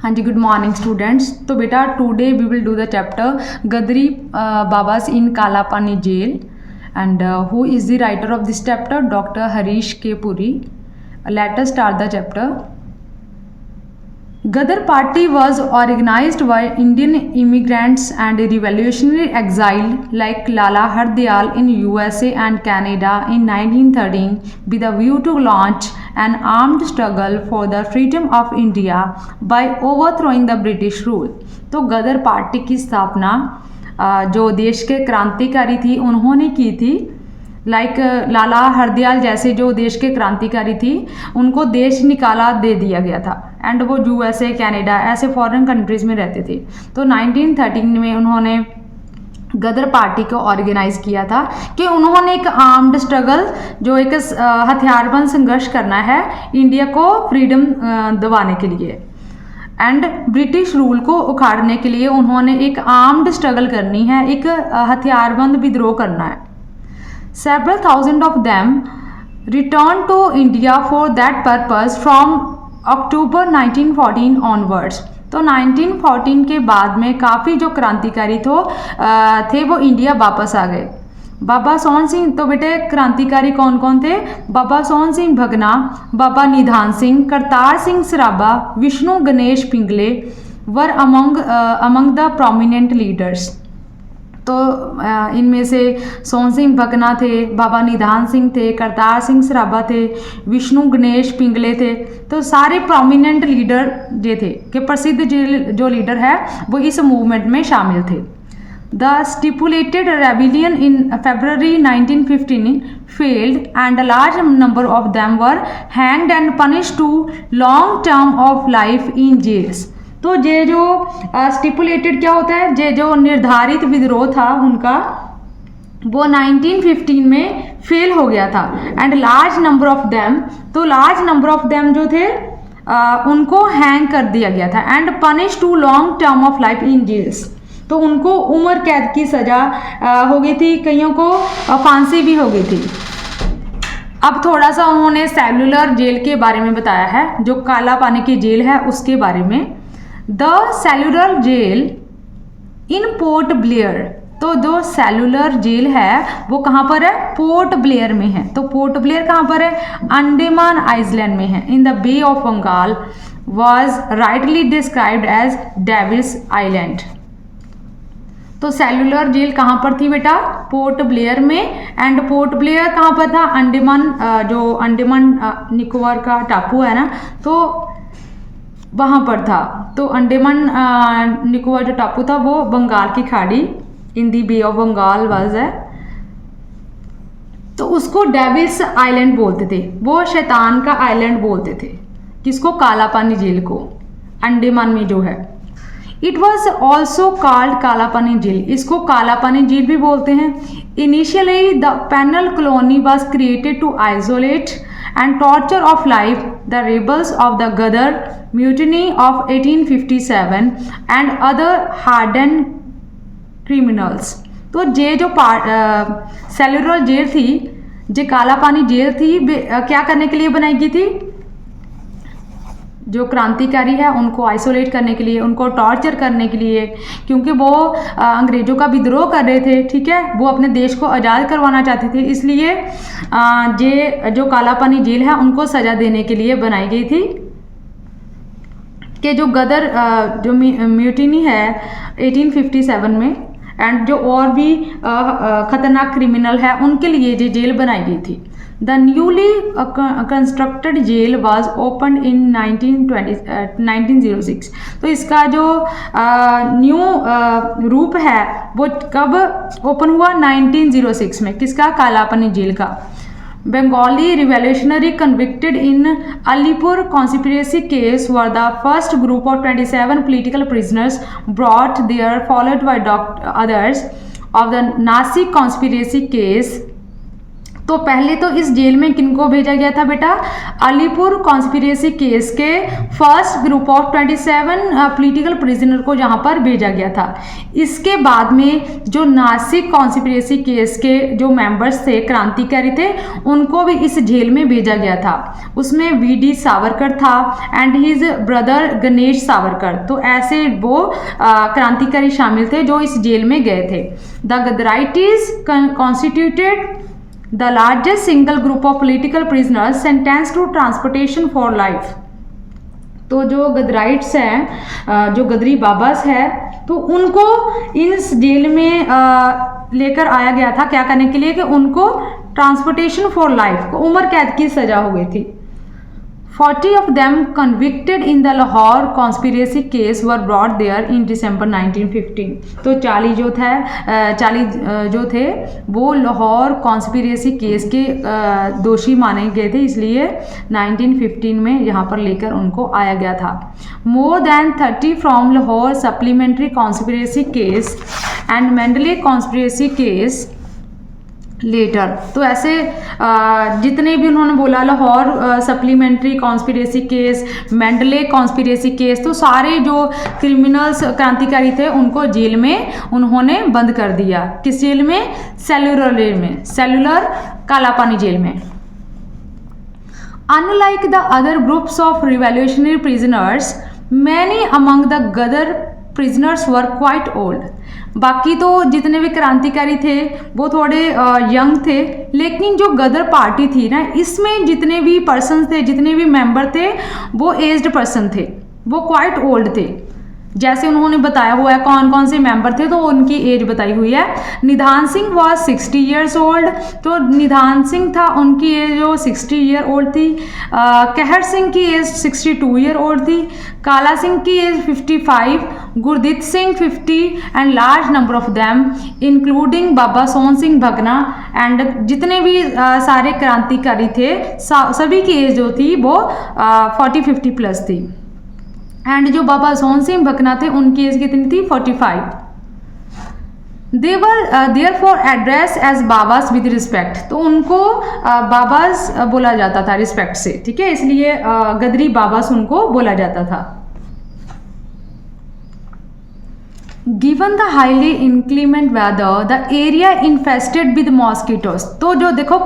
हाँ जी, good morning students. तो बेटा today we will do the chapter Ghadri Babas in Kalapani jail and who is the writer of this chapter? Doctor Harish K Puri. Let us start the chapter. Ghadar party was organized by Indian immigrants and revolutionary exile like Lala Hardayal in USA and Canada in 1913 with a view to launch an armed struggle for the freedom of India by overthrowing the British rule। तो गदर party की स्थापना जो देश के क्रांतिकारी थी उन्होंने की थी। लाइक लाला हरदयाल जैसे जो देश के क्रांतिकारी थी उनको देश निकाला दे दिया गया था एंड वो यूएसए कनाडा ऐसे फॉरेन कंट्रीज़ में रहते थे। तो 1913 में उन्होंने गदर पार्टी को ऑर्गेनाइज किया था कि उन्होंने एक आर्म्ड स्ट्रगल जो एक हथियारबंद संघर्ष करना है इंडिया को फ्रीडम दिवाने के लिए एंड ब्रिटिश रूल को उखाड़ने के लिए उन्होंने एक आर्म्ड स्ट्रगल करनी है, एक हथियारबंद विद्रोह करना है। Several thousand of them returned to India for that purpose from October 1914 onwards। तो 1914 के बाद में काफ़ी जो क्रांतिकारी थे वो इंडिया वापस आ गए। बाबा सोहन सिंह, तो बेटे क्रांतिकारी कौन कौन थे? बाबा सोहन सिंह भगना, बाबा निधान सिंह, करतार सिंह सराभा, विष्णु गणेश पिंगले वर among the prominent leaders। तो इनमें से सोहन सिंह भगना थे, बाबा निधान सिंह थे, करतार सिंह सराभा थे, विष्णु गणेश पिंगले थे। तो सारे प्रोमिनेंट लीडर जो थे कि प्रसिद्ध जो लीडर है वो इस मूवमेंट में शामिल थे। The stipulated rebellion in February 1915 failed and a large number of them were hanged and punished to long term of life in jails। तो ये जो स्टिपुलेटेड क्या होता है, ये जो निर्धारित विद्रोह था उनका वो 1915 में फेल हो गया था and large number of them, तो लार्ज नंबर ऑफ देम जो थे उनको हैंग कर दिया गया था and punish to long term of life in jails. तो उनको उम्र कैद की सज़ा हो गई थी, कईयों को फांसी भी हो गई थी। अब थोड़ा सा उन्होंने सेलुलर जेल के बारे में बताया है, जो काला पानी की जेल है उसके बारे में। The cellular jail in Port Blair. तो जो सेलुलर जेल है वो कहाँ पर है? पोर्ट ब्लेयर में है। तो पोर्ट ब्लेयर कहाँ पर है? अंडमान आइलैंड में है, in the Bay of Bengal, was rightly described as Devil's Island. तो सेलुलर जेल कहाँ पर थी बेटा? पोर्ट ब्लेयर में। एंड पोर्ट ब्लेयर कहाँ पर था? अंडमान, जो अंडमान निकोबार का टापू है ना, तो वहाँ पर था। तो अंडमान निकोबार जो टापू था वो बंगाल की खाड़ी, इन दी बे ऑफ बंगाल वाज है, तो उसको डेविल्स आइलैंड बोलते थे, वो शैतान का आइलैंड बोलते थे। किसको? काला पानी जेल को, अंडमान में जो है। इट वॉज ऑल्सो कॉल्ड काला पानी जेल, इसको काला पानी जेल भी बोलते हैं। Initially the penal colony was created to isolate and torture of life the rebels of the Ghadar mutiny of 1857 and other hardened criminals। तो ये जो सेलुलर जेल थी, जो काला पानी जेल थी, क्या करने के लिए बनाई गई थी? जो क्रांतिकारी है उनको आइसोलेट करने के लिए, उनको टॉर्चर करने के लिए, क्योंकि वो अंग्रेज़ों का विद्रोह कर रहे थे, ठीक है, वो अपने देश को आज़ाद करवाना चाहते थे। इसलिए ये जो काला पानी जेल है उनको सज़ा देने के लिए बनाई गई थी कि जो गदर जो म्यूटिनी है 1857 में एंड जो और भी ख़तरनाक क्रिमिनल है उनके लिए ये जेल बनाई गई थी। The newly constructed jail was open in 1906। तो इसका जो न्यू रूप है वो कब ओपन हुआ? 1906 में। किसका? काला पानी जेल का। Bengali revolutionary convicted in Alipur conspiracy case were the first group of 27 political prisoners brought there, followed by others of the Nasik conspiracy case तो पहले तो इस जेल में किनको भेजा गया था बेटा, अलीपुर कॉन्स्पिरेसी केस के first group of 27 political prisoner को जहां पर भेजा गया था। इसके बाद में जो नासिक कॉन्स्पिरेसी केस के जो मेंबर्स थे, क्रांतिकारी थे, उनको भी इस जेल में भेजा गया था। उसमें वीडी सावरकर था and his brother Ganesh Savarkar. तो ऐसे वो क्रांतिकारी शामिल थे जो इस जेल में गए थे। The Ghadarites constituted the largest single group of political prisoners sentenced to transportation for life। तो जो गदराइट्स हैं, जो गदरी बाबास है, तो उनको इस जेल में लेकर आया गया था क्या करने के लिए कि उनको ट्रांसपोर्टेशन फॉर लाइफ को उम्र कैद की सजा हो गई थी। 40 of them convicted in the Lahore conspiracy case were brought there in December 1915। तो 40 जो थे वो लाहौर कॉन्स्पिरेसी केस के दोषी माने गए थे, इसलिए 1915 में यहाँ पर लेकर उनको आया गया था। More than 30 from Lahore supplementary conspiracy case and Mandalay conspiracy case later. तो ऐसे जितने भी उन्होंने बोला, Lahore supplementary conspiracy case, Mandalay conspiracy case, तो सारे जो क्रिमिनल्स क्रांतिकारी थे उनको जेल में उन्होंने बंद कर दिया। किस जेल में? सेलुलर जेल में, सेलुलर कालापानी जेल में। Unlike the other groups of revolutionary prisoners, many among the Ghadar prisoners were quite old। बाकी तो जितने भी क्रांतिकारी थे वो थोड़े यंग थे, लेकिन जो गदर पार्टी थी ना, इसमें जितने भी पर्सन थे, जितने भी मेंबर थे, वो एज्ड पर्सन थे, वो क्वाइट ओल्ड थे। जैसे उन्होंने बताया हुआ है कौन कौन से मेंबर थे, तो उनकी एज बताई हुई है। निधान सिंह वॉज 60 ईयर्स ओल्ड। तो निधान सिंह था, उनकी एज जो 60 ईयर ओल्ड थी। कहर सिंह की एज 62 ईयर ओल्ड थी। काला सिंह की age 55, Gurdit Singh 50 and large number of them including Baba Sohan Singh Bhakna and जितने भी सारे क्रांतिकारी थे, सभी की एज जो थी वो 40-50 प्लस थी। एंड जो बाबा सोहन सिंह भकना थे उनकी एज कितनी थी? 45। They were therefore address as Babas with respect. तो उनको बाबास बोला जाता था रिस्पेक्ट से, ठीक है, इसलिए गदरी बाबास उनको बोला जाता था। Given the highly inclement weather, the area infested with mosquitoes। तो जो देखो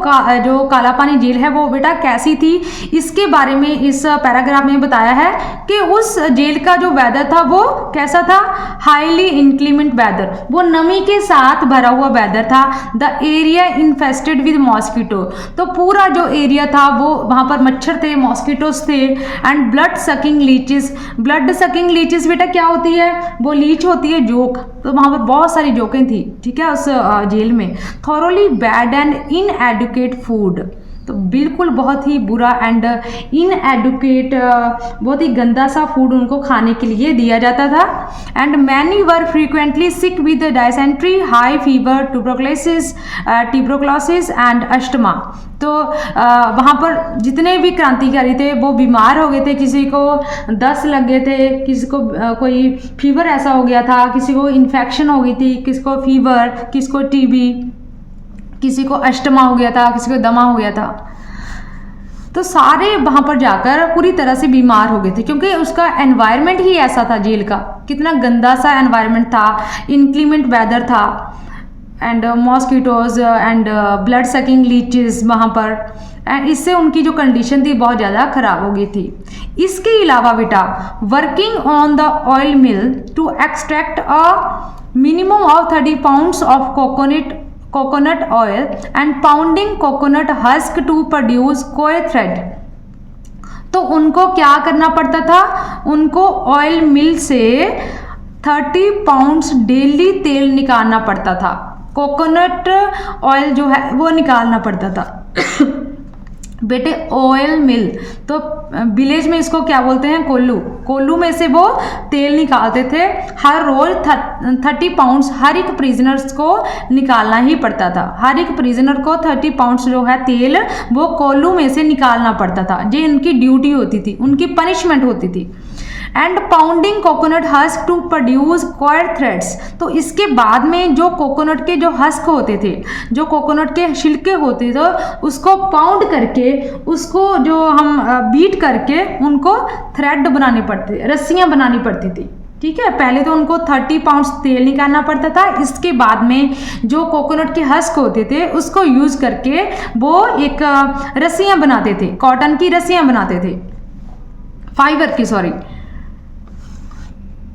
जो कालापानी जेल है वो बेटा कैसी थी, इसके बारे में इस पैराग्राफ में बताया है कि उस जेल का जो वेदर था वो कैसा था? हाईली इंक्लीमेंट वेदर, वो नमी के साथ भरा हुआ वेदर था। The area infested with mosquito, तो पूरा जो एरिया था वो वहाँ पर मच्छर थे, मॉस्किटोस थे। And blood sucking leches. Blood sucking leches बेटा क्या होती है? वो लीच होती है जोक, तो वहां पर बहुत सारी जोकें थी, ठीक है, उस जेल में। Thoroughly bad and inadequate food, तो बिल्कुल बहुत ही बुरा एंड इनएडुकेट, बहुत ही गंदा सा फूड उनको खाने के लिए दिया जाता था। And many were frequently sick with dysentery, high fever, tuberculosis and asthma. तो वहाँ पर जितने भी क्रांतिकारी थे वो बीमार हो गए थे, किसी को दस्त लग गए थे, किसी को कोई फीवर ऐसा हो गया था, किसी को इन्फेक्शन हो गई थी, किसी को फीवर, किसी को टीबी, किसी को अस्थमा हो गया था, किसी को दमा हो गया था। तो सारे वहाँ पर जाकर पूरी तरह से बीमार हो गए थे, क्योंकि उसका एनवायरनमेंट ही ऐसा था जेल का, कितना गंदा सा एनवायरनमेंट था, इनक्लीमेंट वेदर था, and mosquitoes and blood sucking leches वहाँ पर, एंड इससे उनकी जो कंडीशन थी बहुत ज़्यादा खराब हो गई थी। इसके अलावा बेटा working on the oil mill to extract a minimum of 30 pounds of coconut oil and pounding coconut husk to produce coir thread। तो उनको क्या करना पड़ता था? उनको ऑयल मिल से 30 पाउंड्स डेली तेल निकालना पड़ता था, कोकोनट ऑयल जो है वो निकालना पड़ता था। बेटे ऑयल मिल, तो विलेज में इसको क्या बोलते हैं? कोल्लू। कोल्लू में से वो तेल निकालते थे हर रोज 30 पाउंड्स हर एक प्रिजनर्स को निकालना ही पड़ता था। हर एक प्रिजनर को 30 पाउंड्स जो है तेल वो कोल्लू में से निकालना पड़ता था, ये इनकी ड्यूटी होती थी, उनकी पनिशमेंट होती थी। And pounding coconut husk to produce coir threads. तो इसके बाद में जो कोकोनट के जो हस्क होते थे, जो कोकोनट के छिलके होते थे, उसको पाउंड करके, उसको जो हम बीट करके उनको थ्रेड बनाने पड़ते, रस्सियाँ बनानी पड़ती थी। ठीक है, पहले तो उनको 30 पाउंड्स तेल निकालना पड़ता था। इसके बाद में जो कोकोनट के हस्क होते थे उसको यूज़ करके वो एक रस्सियाँ बनाते थे, कॉटन की रस्सियाँ बनाते थे, फाइबर की, sorry,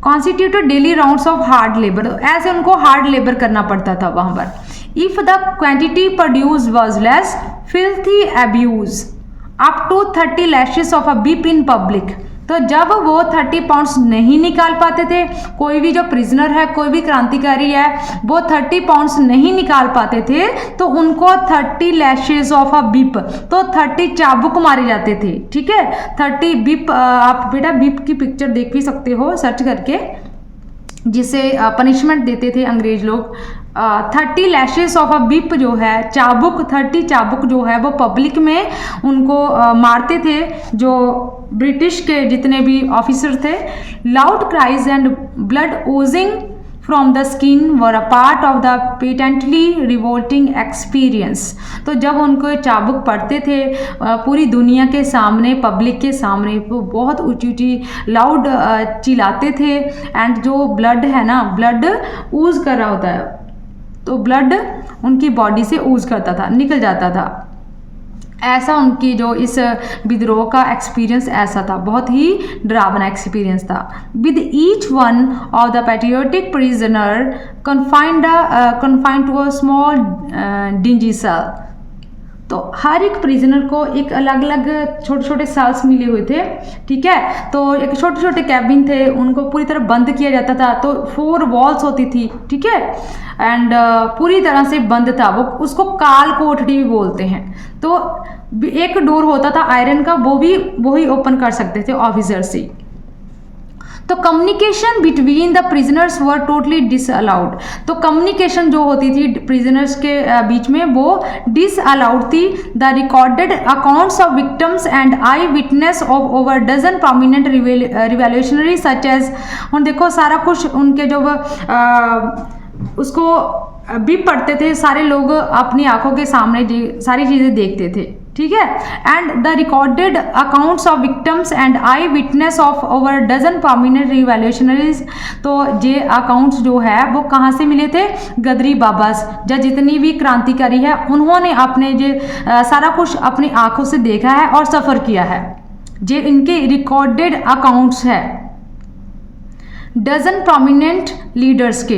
constituted daily rounds of hard labour. ऐसे उनको हार्ड लेबर करना पड़ता था वहाँ पर। If the quantity produce was less, filthy abuse up to 30 lashes of a beep in public. तो जब वो 30 पाउंड्स नहीं निकाल पाते थे, कोई भी जो प्रिजनर है, कोई भी क्रांतिकारी है, वो 30 पाउंड्स नहीं निकाल पाते थे, तो उनको 30 लैशेस ऑफ अ बीप, तो 30 चाबुक मारे जाते थे। ठीक है, 30 बीप, आप बेटा बीप की पिक्चर देख भी सकते हो सर्च करके, जिसे पनिशमेंट देते थे अंग्रेज लोग। 30 लैशेस ऑफ अ बीप जो है, चाबुक, 30 चाबुक जो है वो पब्लिक में उनको मारते थे, जो ब्रिटिश के जितने भी ऑफिसर थे। Loud cries and blood Ojing from the skin were a part of the patently revolting experience. तो जब उनको चाबुक पड़ते थे पूरी दुनिया के सामने, पब्लिक के सामने, वो बहुत ऊंची ऊंची लाउड चिल्लाते थे। एंड जो ब्लड है ना, ब्लड ऊज कर रहा होता है, तो ब्लड उनकी बॉडी से ऊज करता था, निकल जाता था। ऐसा उनकी जो इस विद्रोह का एक्सपीरियंस ऐसा था, बहुत ही डरावना एक्सपीरियंस था। With each one of the patriotic prisoner confined to a small dingy cell. तो हर एक प्रिजनर को एक अलग अलग छोटे छोटे सेल्स मिले हुए थे। ठीक है, तो एक छोटे छोटे कैबिन थे, उनको पूरी तरह बंद किया जाता था। तो 4 वॉल्स होती थी। ठीक है, एंड पूरी तरह से बंद था वो, उसको काल कोठड़ी भी बोलते हैं। तो एक डोर होता था आयरन का, वो भी वही ओपन कर सकते थे ऑफिसर से। तो communication between the prisoners were totally disallowed. तो कम्युनिकेशन जो होती थी प्रिजनर्स के बीच में, वो डिसअलाउड थी। The recorded accounts of victims and eye witness of over dozen prominent revolutionary such as, हम देखो सारा कुछ उनके जो उसको भी पढ़ते थे, सारे लोग अपनी आंखों के सामने सारी चीज़ें देखते थे। ठीक है, and the recorded accounts of victims and eye witness of over dozen prominent revolutionaries. तो ये अकाउंट्स जो है वो कहाँ से मिले थे? गदरी बाबास, या जितनी भी क्रांतिकारी है उन्होंने अपने ये सारा कुछ अपनी आंखों से देखा है और सफ़र किया है। ये इनके रिकॉर्डेड अकाउंट्स है डजन प्रोमिनेंट लीडर्स के,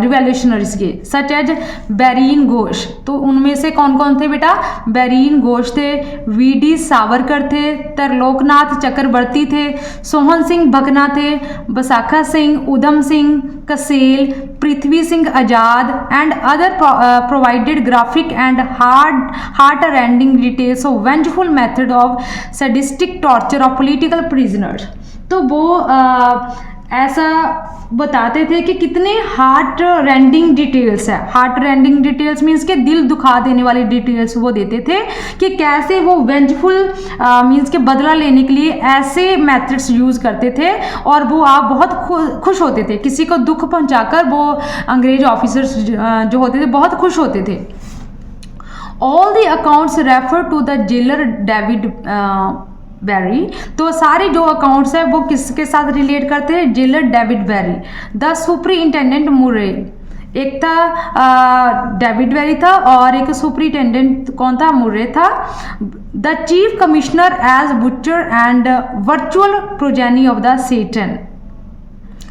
रिवॉल्यूशनरीज के, सच एज बैरीन घोष। तो उनमें से कौन कौन थे बेटा? बैरीन घोष थे, वीडी सावरकर थे, त्रिलोकनाथ चक्रवर्ती थे, सोहन सिंह भकना थे, Basakha Singh, Udham Singh Kasel, Prithvi Singh Azad and other provided graphic and heart rending details of vengeful method of sadistic torture of political prisoners. तो वो ऐसा बताते थे कि कितने हार्ट रेंडिंग डिटेल्स है। हार्ट रेंडिंग डिटेल्स मीन्स के दिल दुखा देने वाली डिटेल्स वो देते थे कि कैसे वो वेंजफुल मीन्स के बदला लेने के लिए ऐसे मेथड्स यूज़ करते थे, और वो आप बहुत खुश होते थे। किसी को दुख पहुंचाकर वो अंग्रेज ऑफिसर्स जो होते थे बहुत खुश होते थे। All the accounts refer to the jailer David Barrie. तो सारे जो अकाउंट्स है वो किसके साथ रिलेट करते हैं? Jailer David Barry. The superintendent Murray, एक था डेविड बैरी था और एक सुपरिंटेंडेंट कौन था? मुरे था। The chief commissioner as butcher and virtual progeny of the Satan.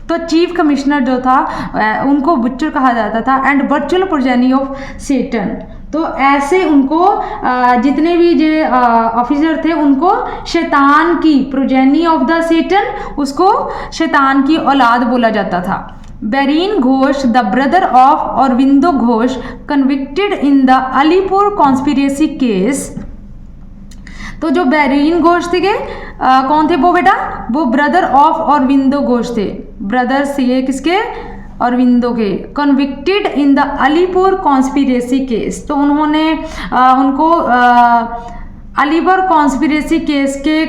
तो चीफ कमिश्नर जो था उनको बुचर कहा जाता था and virtual progeny of Satan. तो ऐसे उनको जितने भी जो ऑफिसर थे उनको शैतान की, प्रोजेनी ऑफ द सेटन, उसको शैतान की औलाद बोला जाता था। Barin Ghosh, the brother of Aurobindo Ghosh, convicted in the Alipore conspiracy case. तो जो बैरीन घोष थे कौन थे वो बेटा? वो ब्रदर ऑफ अरविंदो घोष थे। ब्रदर्स ये किसके? अरविंदो के। Convicted in the Alipore conspiracy case. तो उन्होंने उनको अलीबर कॉन्स्पिरेसी केस के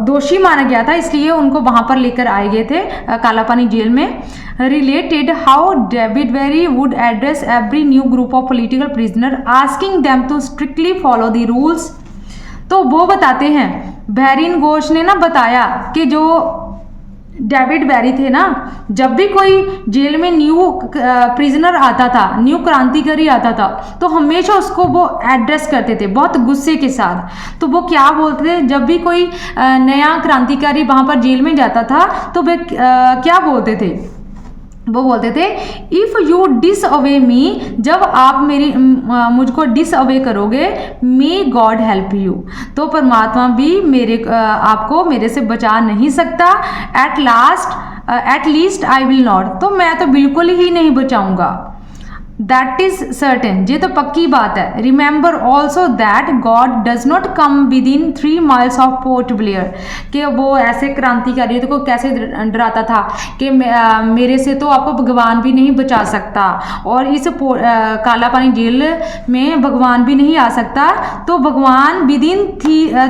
दोषी माना गया था, इसलिए उनको वहां पर लेकर आए गए थे कालापानी जेल में। Related how David Barry would address every new group of political prisoner asking them to strictly follow the rules. तो वो बताते हैं, बैरिन घोष ने ना बताया कि जो डेविड बैरी थे ना, जब भी कोई जेल में न्यू प्रिजनर आता था, न्यू क्रांतिकारी आता था, तो हमेशा उसको वो एड्रेस करते थे बहुत गुस्से के साथ। तो वो क्या बोलते थे, जब भी कोई नया क्रांतिकारी वहाँ पर जेल में जाता था तो वे क्या बोलते थे, वो बोलते थे इफ़ यू डिस अवे मी, जब आप मुझको डिस अवे करोगे, मे गॉड हेल्प यू, तो परमात्मा भी आपको मेरे से बचा नहीं सकता। At least I will not, तो मैं तो बिल्कुल ही नहीं बचाऊंगा। दैट इज सर्टेन, ये तो पक्की बात है। Remember also that God does not come with in 3 miles of port Blair, कि वो ऐसे क्रांतिकारी को कैसे डराता था कि मेरे से तो आपको भगवान भी नहीं बचा सकता, और इस कालापानी जेल में भगवान भी नहीं आ सकता। तो भगवान विद इन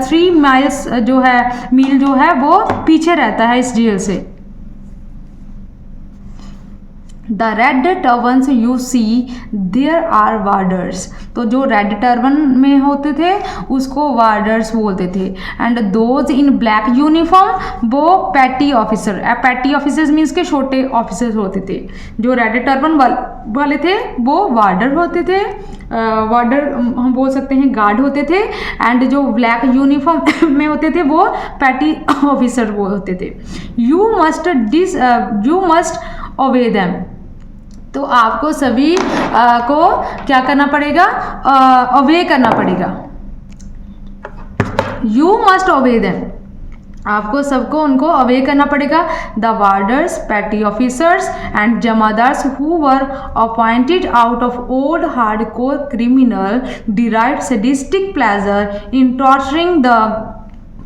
3 miles जो है, मील जो है, वो पीछे रहता है इस जेल से। The red turbans you see there are warders, तो जो रेड टर्बन में होते थे उसको वार्डर्स बोलते थे। And those in black uniform, वो petty officer, petty officers means के छोटे ऑफिसर्स होते थे। जो रेड टर्बन वाले थे वो वार्डर होते थे, वार्डर हम बोल सकते हैं गार्ड होते थे। एंड जो ब्लैक यूनिफॉर्म में होते थे वो पैटी ऑफिसर वो होते थे। यू मस्ट ओबे देम, तो आपको सभी को क्या करना पड़ेगा, ओबे करना पड़ेगा। यू मस्ट ओबे देम, आपको सबको उनको ओबे करना पड़ेगा। The warders, petty officers and jamadars who were appointed out of old hardcore criminal derived sadistic pleasure in torturing the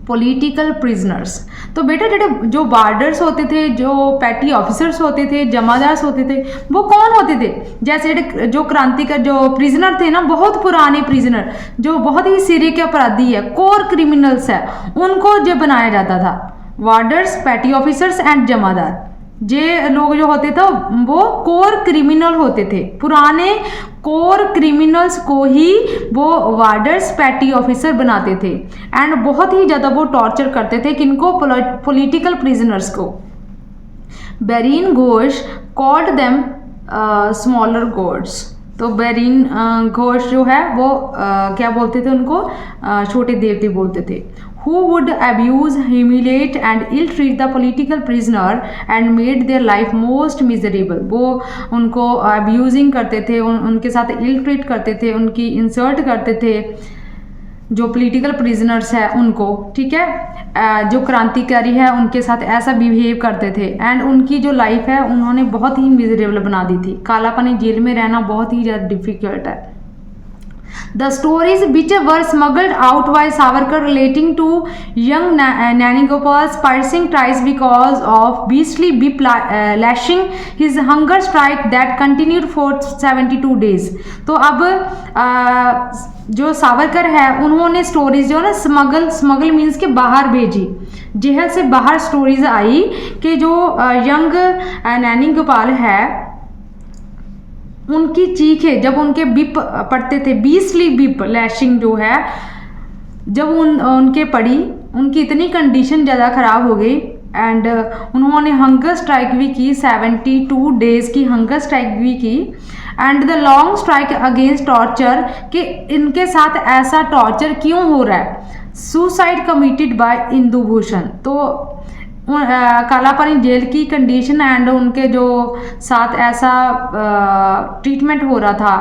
political prisoners. तो बेटा जो वार्डर्स होते थे, जो पैटी ऑफिसर्स होते थे, जमादार्स होते थे, वो कौन होते थे, जैसे जो क्रांतिकार जो प्रिजनर थे ना, बहुत पुराने प्रिजनर जो बहुत ही सिरे के अपराधी है, कोर क्रिमिनल्स है, उनको जो बनाया जाता था। वार्डर्स, पैटी ऑफिसर्स एंड जमादार, ये लोग जो होते थे वो कोर क्रिमिनल होते थे, पुराने कोर क्रिमिनल्स को ही वो वार्डर्स, पैटी ऑफिसर बनाते थे। एंड बहुत ही ज़्यादा वो टॉर्चर करते थे किनको, पॉलिटिकल प्रिजनर्स को। Barin Ghosh called them smaller gods, तो बैरिन घोष जो है वो क्या बोलते थे उनको, छोटे देवते बोलते थे। Who would abuse, humiliate and ill-treat the political prisoner and made their life most miserable, वो उनको abusing करते थे, उनके साथ ill-treat करते थे, उनकी insult करते थे, जो पॉलिटिकल प्रिजनर्स है उनको, ठीक है, जो क्रांतिकारी है उनके साथ ऐसा बिहेव करते थे। एंड उनकी जो लाइफ है उन्होंने बहुत ही मिजरेबल बना दी थी। कालापानी जेल में रहना बहुत ही ज़्यादा डिफिकल्ट है। The stories which were smuggled out by Savarkar relating to young Nani Gopal's piercing tries because of beastly whip lashing his hunger strike that continued for 72 days। तो अब जो सावरकर है उन्होंने स्टोरीज जो ना स्मगल मीन्स के बाहर भेजी, जेल से बाहर स्टोरीज आई कि जो यंग नैनी गोपाल है उनकी चीखें जब उनके बिप पड़ते थे, बीसली बिप लैशिंग जो है जब उनके पड़ी, उनकी इतनी कंडीशन ज़्यादा ख़राब हो गई। एंड उन्होंने हंगर स्ट्राइक भी की, 72 डेज़ की हंगर स्ट्राइक भी की। And the long strike against torture, कि इनके साथ ऐसा टॉर्चर क्यों हो रहा है। Suicide committed by Indu Bhushan, तो कालापानी जेल की कंडीशन एंड उनके जो साथ ऐसा ट्रीटमेंट हो रहा था,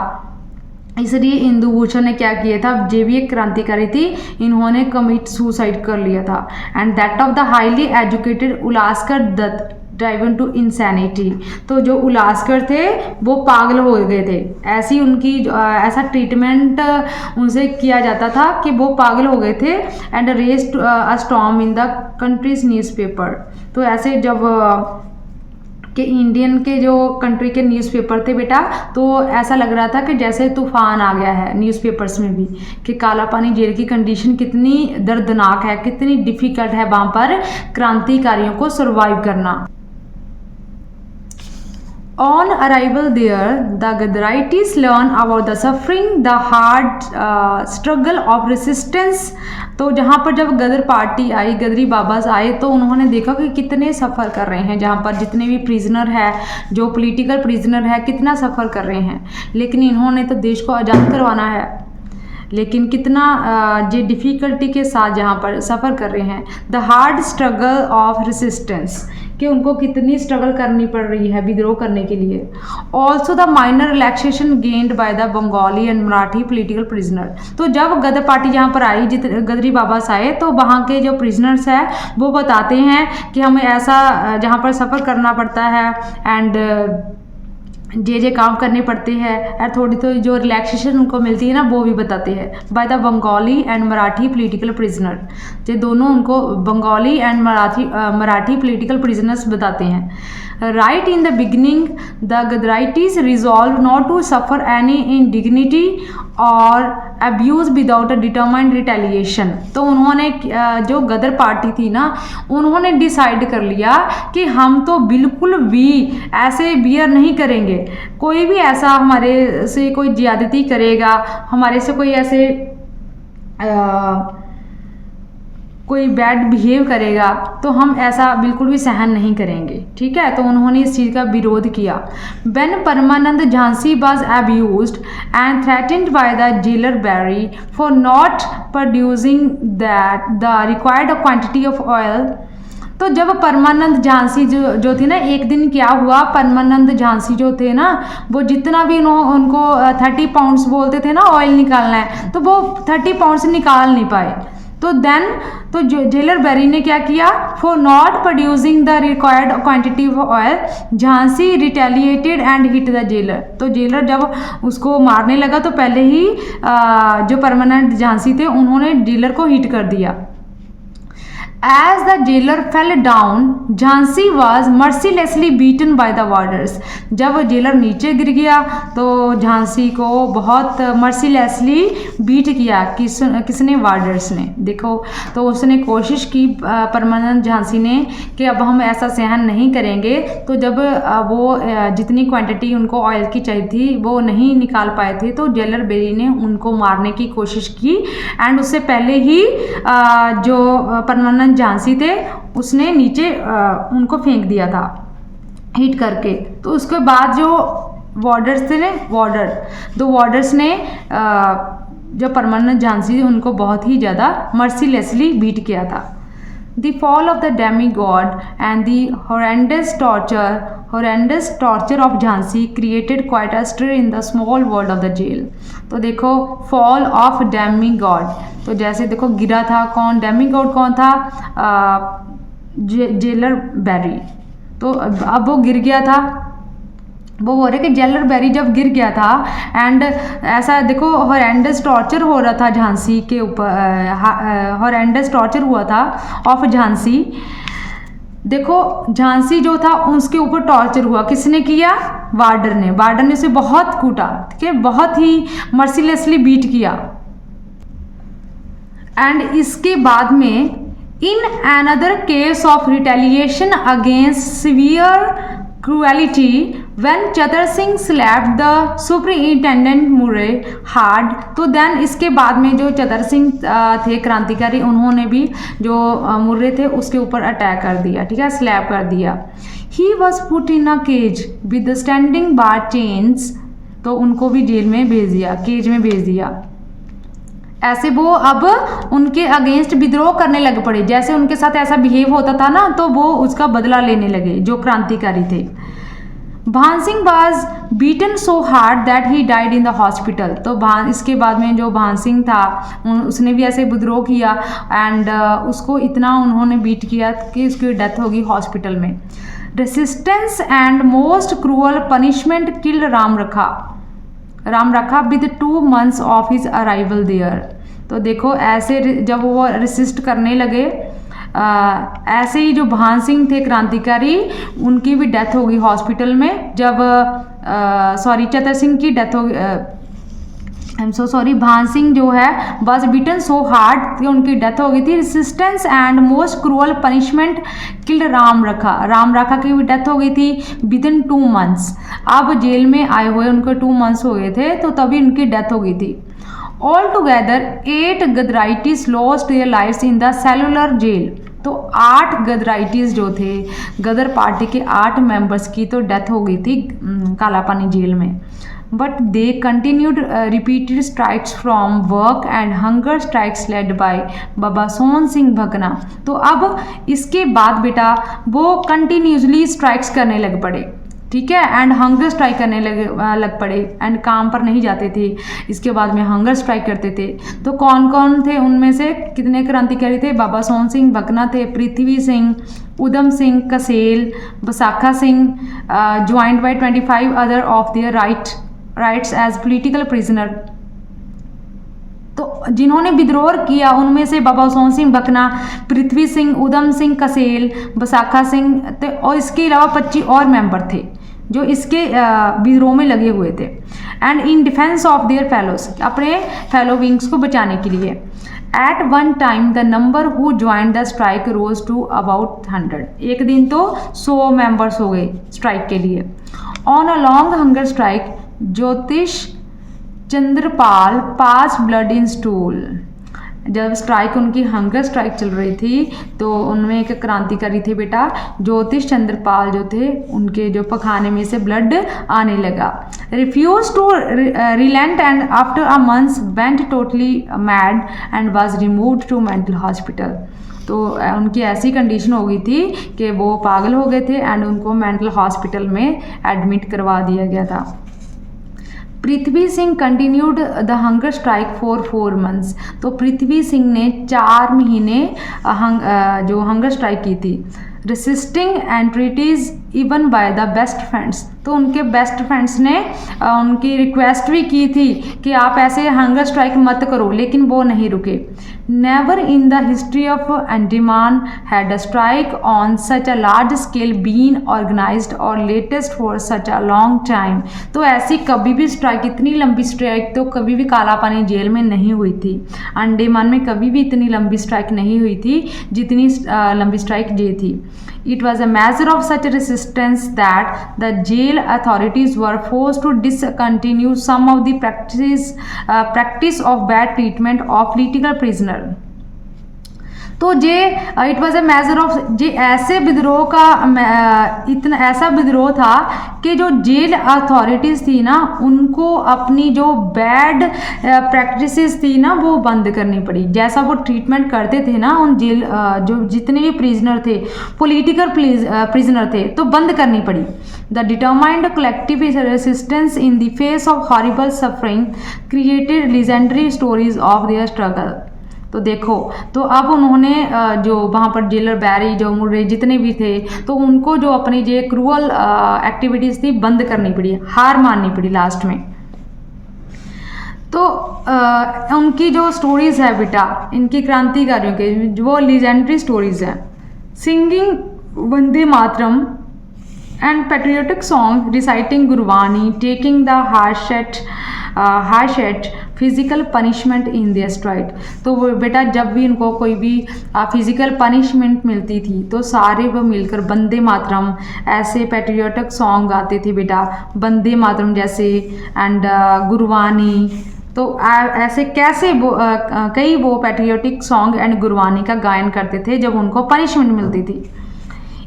इसलिए इंदु भूषण ने क्या किया था, जे भी एक क्रांतिकारी थी, इन्होंने कमिट सुसाइड कर लिया था। And that of the highly educated Ullaskar Dutt driven to insanity, तो जो उलास्कर थे वो पागल हो गए थे, ऐसी उनकी ऐसा ट्रीटमेंट उनसे किया जाता था कि वो पागल हो गए थे। And raised a storm in the countries newspaper, तो ऐसे जब कि इंडियन के जो कंट्री के न्यूज़पेपर थे बेटा, तो ऐसा लग रहा था कि जैसे तूफान आ गया है न्यूज़पेपर्स में भी, कि काला पानी जेल की कंडीशन कितनी दर्दनाक है, कितनी डिफ़िकल्ट है वहाँ पर क्रांतिकारियों को सर्वाइव करना। On arrival there, the Gadarites learn about the suffering, the hard struggle of resistance। तो जहाँ पर जब गदर पार्टी आई, गदरी बाबाज आए, तो उन्होंने देखा कि कितने सफ़र कर रहे हैं, जहाँ पर जितने भी प्रिजनर है, जो पॉलिटिकल प्रिजनर है, कितना सफ़र कर रहे हैं। लेकिन इन्होंने तो देश को आज़ाद करवाना है, लेकिन कितना ये डिफ़िकल्टी के साथ जहाँ पर सफ़र कर रहे हैं। The hard struggle of resistance, कि उनको कितनी स्ट्रगल करनी पड़ रही है विद्रोह करने के लिए। Also the minor relaxation gained bye the Bengali and Marathi political prisoner. तो जब गदर पार्टी यहाँ पर आई, गदरी बाबास आए, तो वहाँ के जो प्रिजनर्स हैं वो बताते हैं कि हमें ऐसा जहाँ पर सफ़र करना पड़ता है एंड जे काम करने पड़ते हैं, और थोड़ी तो जो रिलैक्सेशन उनको मिलती है ना, वो भी बताते हैं। By the Bengali and Marathi political prisoner, ये दोनों उनको Bengali and Marathi political prisoners बताते हैं। Right in the beginning the Ghadarites resolve not to suffer any indignity और abuse without a determined retaliation. तो उन्होंने जो गदर पार्टी थी ना, उन्होंने डिसाइड कर लिया कि हम तो बिल्कुल भी ऐसे बियर नहीं करेंगे, कोई भी ऐसा हमारे से कोई ज़्यादती करेगा, हमारे से कोई ऐसे कोई बैड बिहेव करेगा, तो हम ऐसा बिल्कुल भी सहन नहीं करेंगे। ठीक है, तो उन्होंने इस चीज़ का विरोध किया। When Parmanand Jhansi was abused and threatened by the jailer Barry for not producing that the required quantity of oil. तो जब परमानंद झांसी जो थे ना, एक दिन क्या हुआ, परमानंद झांसी जो थे ना, वो जितना भी उनको 30 पाउंड्स बोलते थे ना ऑयल निकालना है, तो वो 30 पाउंड्स निकाल नहीं पाए। तो देन तो जेलर बैरी ने क्या किया, for not producing the required quantity of oil Jhansi retaliated and hit the jailer. तो जेलर जब उसको मारने लगा, तो पहले ही जो परमानेंट झांसी थे, उन्होंने जेलर को हिट कर दिया। As the jailer fell down, Jhansi was mercilessly beaten by the warders। जब जेलर नीचे गिर गया, तो झांसी को बहुत मर्सीलेसली बीट किया। किसने? वार्डर्स ने। देखो, तो उसने कोशिश की परमानंद झांसी ने कि अब हम ऐसा सहन नहीं करेंगे। तो जब वो जितनी क्वांटिटी उनको ऑयल की चाहिए थी वो नहीं निकाल पाए थे, तो जेलर बेरी ने उनको मारने की कोशिश की। एंड उससे पहले ही जो परमानंद झांसी थे, उसने नीचे उनको फेंक दिया था हिट करके। तो उसके बाद जो वार्डर्स थे ना, वार्डर्स ने जो परमानंद झांसी थे, उनको बहुत ही ज़्यादा मर्सीलेसली बीट किया था। The fall of the demigod and the horrendous torture of Jhansi created quite a stir in the small world of the jail। तो देखो, fall of demigod, तो जैसे देखो गिरा था कौन, डेमीगॉड कौन था, जेलर बैरी। तो अब वो गिर गया था, वो हो रहा है कि जेलर बैरी जब गिर गया था, एंड ऐसा देखो हॉरेंडस टॉर्चर हो रहा था झांसी के ऊपर, हॉरेंडस टॉर्चर हुआ था ऑफ झांसी। देखो, झांसी जो था उसके ऊपर टॉर्चर हुआ, किसने किया? वार्डर ने उसे बहुत कूटा, ठीक है, बहुत ही मर्सीलेसली बीट किया। एंड इसके बाद में in another case of retaliation against severe cruelty when Chatar Singh slapped the superintendent Murray hard. तो देन इसके बाद में जो चतर सिंह थे क्रांतिकारी, उन्होंने भी जो मुर्रे थे उसके ऊपर अटैक कर दिया, ठीक है, स्लैप कर दिया। He was put in a cage with standing bar chains. तो उनको भी जेल में भेज दिया, केज में भेज दिया। ऐसे वो अब उनके अगेंस्ट विद्रोह करने लग पड़े, जैसे उनके साथ ऐसा बिहेव होता था ना, तो वो उसका बदला लेने लगे जो क्रांतिकारी थे। भान Singh was beaten so hard that he died in the hospital. तो इसके बाद में जो भान सिंह था, उसने भी ऐसे विद्रोह किया, एंड उसको इतना उन्होंने बीट किया कि उसकी डेथ होगी हॉस्पिटल में। Resistance and most cruel punishment killed Ram Rakha with 2 months of his arrival there. तो देखो, ऐसे जब वो रेसिस्ट करने लगे ऐसे ही जो भान सिंह थे क्रांतिकारी, उनकी भी डेथ हो गई हॉस्पिटल में जब चतर सिंह की डेथ हो आई एम सो सॉरी, भान सिंह जो है वॉज बीटन सो हार्ड कि उनकी डेथ हो गई थी। Resistance and most cruel punishment killed Ram राखा की भी डेथ हो गई थी विद इन 2 months। अब जेल में आए हुए उनको 2 months हो गए थे, तो तभी उनकी डेथ हो गई थी। All together 8 Ghadarites lost their lives in the cellular jail. तो 8 गदराइटीज जो थे, गदर पार्टी के 8 मेंबर्स की तो डेथ हो गई थी कालापानी जेल में। But they continued repeated strikes from work and hunger strikes led by Baba Sohan Singh Bhakna. तो अब इसके बाद बेटा वो कंटिन्यूसली स्ट्राइक्स करने लग पड़े, ठीक है, एंड हंगर स्ट्राइक करने लग पड़े एंड काम पर नहीं जाते थे। इसके बाद में हंगर स्ट्राइक करते थे। तो कौन कौन थे उनमें से, कितने क्रांतिकारी थे? बाबा सोहन सिंह भकना थे, Prithvi Singh, Udham Singh Kasel, Basakha Singh, joint by 25 other of their rights as political prisoner. तो जिन्होंने विद्रोह किया उनमें से बाबा सोहन सिंह भकना, पृथ्वी सिंह, उधम सिंह कसेल, बसाखा सिंह और इसके अलावा 25 और मेंबर थे जो इसके विद्रोह में लगे हुए थे। And in defence of their fellows, अपने फेलो विंग्स को बचाने के लिए। At one time the number who join the strike rose to about 100। एक दिन तो 100 मेंबर्स हो गए स्ट्राइक के लिए। On a long hunger strike ज्योतिष चंद्रपाल पास ब्लड इन स्टूल। जब स्ट्राइक उनकी हंगर स्ट्राइक चल रही थी तो उनमें एक क्रांतिकारी थे बेटा ज्योतिष चंद्रपाल जो थे, उनके जो पखाने में से ब्लड आने लगा। Refuse to relent and after a month went totally mad and was removed to mental hospital. तो उनकी ऐसी कंडीशन हो गई थी कि वो पागल हो गए थे एंड उनको मेंटल हॉस्पिटल में एडमिट करवा दिया गया था। Prithvi Singh continued the hunger strike for 4 months। तो पृथ्वी सिंह ने 4 महीने जो हंगर स्ट्राइक की थी। Resisting entreaties even by the best friends. तो उनके बेस्ट फ्रेंड्स ने उनकी रिक्वेस्ट भी की थी कि आप ऐसे हंगर स्ट्राइक मत करो, लेकिन वो नहीं रुके। Never in the history of Andaman had a strike on such a large scale been organised और latest for such a long time. तो ऐसी कभी भी स्ट्राइक, इतनी लंबी स्ट्राइक तो कभी भी कालापानी जेल में नहीं हुई थी। अंडमान में कभी भी इतनी लंबी स्ट्राइक नहीं हुई थी जितनी लंबी स्ट्राइक ये थी। It was a measure of such resistance that the jail authorities were forced to discontinue some of the practice of bad treatment of political prisoner। तो जे it was a major of जे ऐसे विद्रोह का इतना ऐसा विद्रोह था कि जो जेल अथॉरिटीज़ थी ना उनको अपनी जो बैड प्रैक्टिसेस थी ना वो बंद करनी पड़ी। जैसा वो ट्रीटमेंट करते थे ना उन जेल जो जितने भी प्रिजनर थे, पॉलिटिकल प्रिजनर थे, तो बंद करनी पड़ी। The determined collective resistance in the face of horrible suffering created legendary stories of their struggle. तो देखो, तो अब उन्होंने जो वहाँ पर जेलर बैरी जो मुर्रे जितने भी थे तो उनको जो अपनी जो क्रूअल एक्टिविटीज़ थी बंद करनी पड़ी, हार माननी पड़ी लास्ट में। तो उनकी जो स्टोरीज़ है बेटा इनकी क्रांतिकारियों के वो लीजेंडरी स्टोरीज़ हैं। Singing Vande Mataram and patriotic song, reciting Gurbani, taking the harsh physical punishment in their straight. तो वो बेटा जब भी इनको कोई भी फिजिकल पनिशमेंट मिलती थी तो सारे वो मिलकर वंदे मातरम ऐसे पेट्रियोटिक सॉन्ग गाते थे बेटा, वंदे मातरम जैसे एंड गुरबानी। तो ऐसे कैसे वो कई वो पेट्रियोटिक सॉन्ग एंड गुरबानी का गायन करते थे जब उनको पनिशमेंट मिलती थी।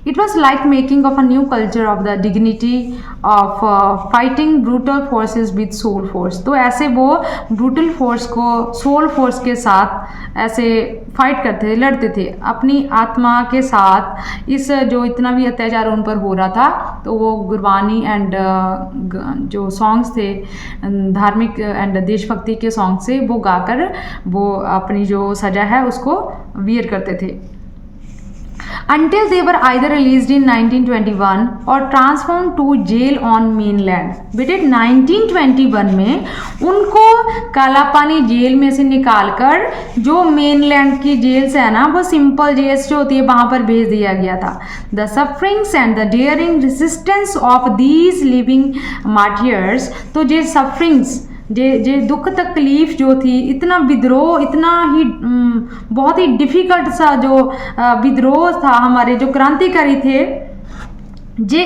It was like making of a new culture of the dignity of fighting brutal forces with soul force। तो ऐसे वो brutal force को soul force के साथ ऐसे फाइट करते थे, लड़ते थे अपनी आत्मा के साथ। इस जो इतना भी अत्याचार उन पर हो रहा था तो वो गुरबानी एंड जो सॉन्ग्स थे धार्मिक एंड देशभक्ति के सॉन्ग से वो गाकर वो अपनी जो सजा है उसको वियर करते थे। until they were either released in 1921 or transformed to jail on mainland। बेटे 1921 में उनको कालापानी जेल में से निकालकर जो मेनलैंड की जेल्स है ना, वो सिंपल जेल्स जो होती है वहाँ पर भेज दिया गया था। The sufferings and the daring resistance of these living martyrs, तो जे सफरिंग्स जे दुख तकलीफ जो थी, इतना विद्रोह, इतना ही बहुत ही डिफ़िकल्ट सा जो विद्रोह था, हमारे जो क्रांतिकारी थे, जे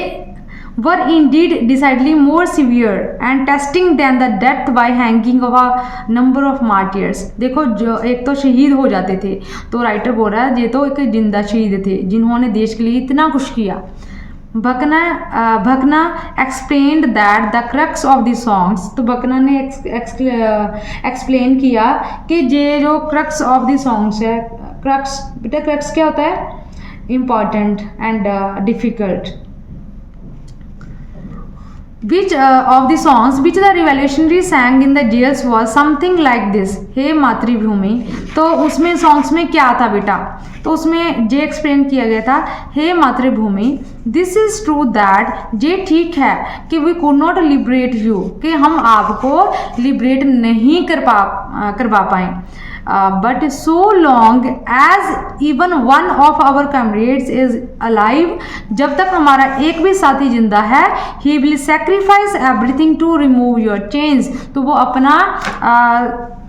were indeed decidedly more severe and testing than the death by hanging of a number of martyrs. देखो, जो एक तो शहीद हो जाते थे, तो राइटर बोल रहा है ये तो एक जिंदा शहीद थे जिन्होंने देश के लिए इतना कुछ किया। Bhakna explained that the crux of the songs, तो भकना ने एक्सप्लेन किया कि ये जो क्रक्स ऑफ द सॉन्ग्स है, क्रक्स बेटा क्रक्स क्या होता है? Important and difficult. Which of the songs which the revolutionary sang in the jails was something like this, हे मातृभूमि। तो उसमें सॉन्ग्स में क्या था बेटा? तो उसमें जे एक्सप्लेन किया गया था, हे मातृभूमि, दिस इज ट्रू दैट, ये ठीक है कि we could not liberate you, कि हम आपको लिबरेट नहीं करवा पाए, but so long as even one of our comrades is alive, जब तक हमारा एक भी साथी जिंदा है, he will sacrifice everything to remove your chains, तो वो अपना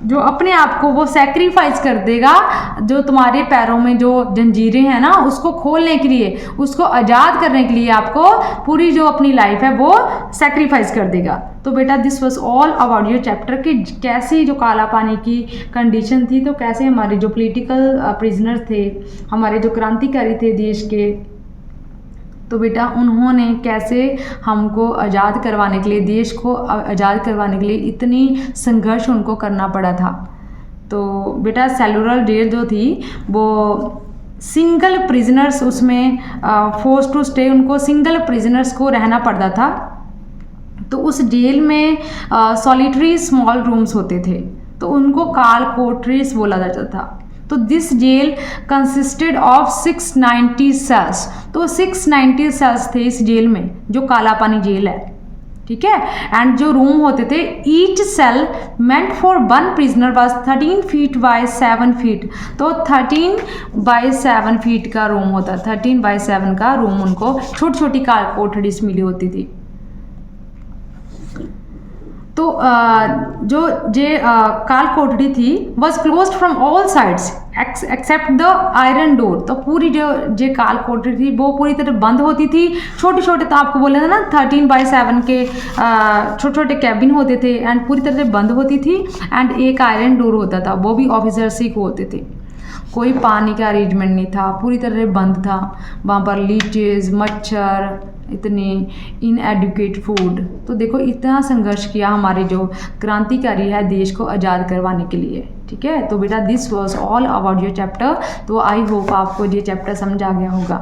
जो अपने आप को वो सेक्रीफाइस कर देगा, जो तुम्हारे पैरों में जो जंजीरें हैं ना, उसको खोलने के लिए, उसको आज़ाद करने के लिए आपको पूरी जो अपनी लाइफ है वो सेक्रीफाइस कर देगा। तो बेटा this was all about your chapter कि कैसी जो काला पानी की कंडीशन थी, तो कैसे हमारे जो पॉलिटिकल प्रिजनर थे, हमारे जो क्रांतिकारी थे देश के, तो बेटा उन्होंने कैसे हमको आज़ाद करवाने के लिए, देश को आज़ाद करवाने के लिए इतनी संघर्ष उनको करना पड़ा था। तो बेटा सेलुलर जेल जो थी वो सिंगल प्रिजनर्स, उसमें फोर्स टू स्टे, उनको सिंगल प्रिजनर्स को रहना पड़ता था। तो उस जेल में सॉलिटरी स्मॉल रूम्स होते थे, तो उनको काल कोठरीज बोला जाता था। तो this jail consisted of 690 cells, तो 690 सेल्स थे इस जेल में, जो काला पानी जेल है, ठीक है। एंड जो रूम होते थे, each cell meant for one prisoner was 13 feet by 7 feet, तो 13 बाय 7 फीट का रूम होता, 13 बाय 7 का रूम उनको छोटी छोटी काल कोठरीज मिली होती थी। तो जो काल कोठरी थी was closed from all sides except the iron door, तो पूरी जो काल कोठरी थी वो पूरी तरह बंद होती थी। छोटे छोटे, तो आपको बोले था ना 13 बाय 7 के छोटे छोटे कैबिन होते थे एंड पूरी तरह से बंद होती थी। एंड एक आयरन डोर होता था, वो भी ऑफिसर्स ही को होते थे। कोई पानी का अरेंजमेंट नहीं था, पूरी तरह बंद था वहाँ पर, लीचेस, मच्छर, इतने इनएडुकेट फूड। तो देखो इतना संघर्ष किया हमारे जो क्रांतिकारी है देश को आज़ाद करवाने के लिए, ठीक है। तो बेटा this was all about your chapter. तो आई होप आपको ये चैप्टर समझ आ गया होगा।